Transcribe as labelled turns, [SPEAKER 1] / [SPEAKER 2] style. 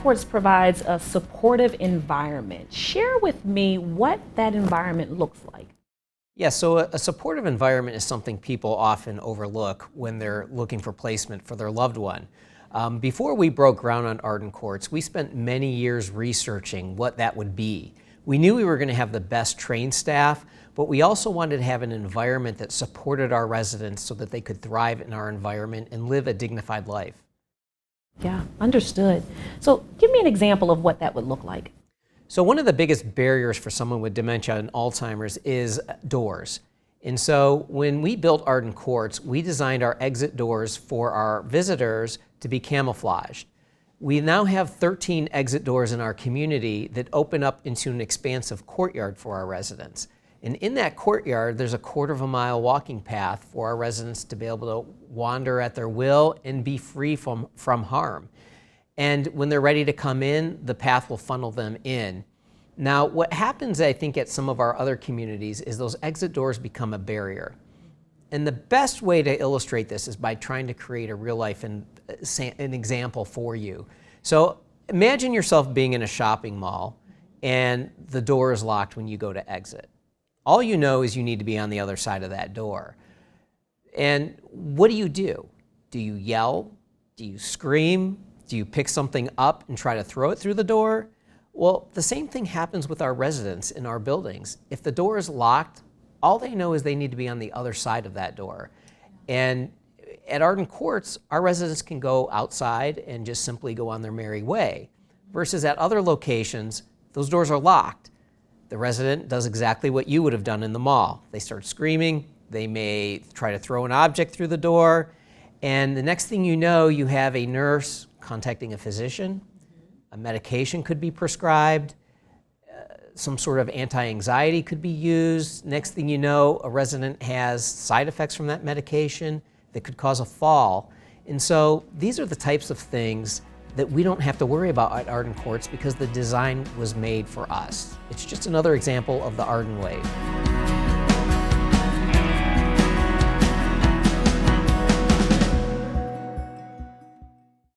[SPEAKER 1] Courts provides a supportive environment. Share with me what that environment looks like.
[SPEAKER 2] Yeah, so a supportive environment is something people often overlook when they're looking for placement for their loved one. Before we broke ground on Arden Courts, we spent many years researching what that would be. We knew we were going to have the best trained staff, but we also wanted to have an environment that supported our residents so that they could thrive in our environment and live a dignified life.
[SPEAKER 1] Yeah, understood. So give me an example of what that would look like.
[SPEAKER 2] So one of the biggest barriers for someone with dementia and Alzheimer's is doors. And so when we built Arden Courts, we designed our exit doors for our visitors to be camouflaged. We now have 13 exit doors in our community that open up into an expansive courtyard for our residents. And in that courtyard, there's a 1/4 mile walking path for our residents to be able to wander at their will and be free from harm. And when they're ready to come in, the path will funnel them in. Now, what happens, I think, at some of our other communities is those exit doors become a barrier. And the best way to illustrate this is by trying to create a real life an example for you. So imagine yourself being in a shopping mall and the door is locked when you go to exit. All you know is you need to be on the other side of that door. And what do? Do you yell? Do you scream? Do you pick something up and try to throw it through the door? Well, the same thing happens with our residents in our buildings. If the door is locked, all they know is they need to be on the other side of that door. And at Arden Courts, our residents can go outside and just simply go on their merry way. Versus at other locations, those doors are locked. The resident does exactly what you would have done in the mall. They start screaming, they may try to throw an object through the door, and the next thing you know, you have a nurse contacting a physician, a medication could be prescribed, some sort of anti-anxiety could be used. Next thing you know, a resident has side effects from that medication that could cause a fall. And so these are the types of things that we don't have to worry about at Arden Courts because the design was made for us. It's just another example of the Arden way.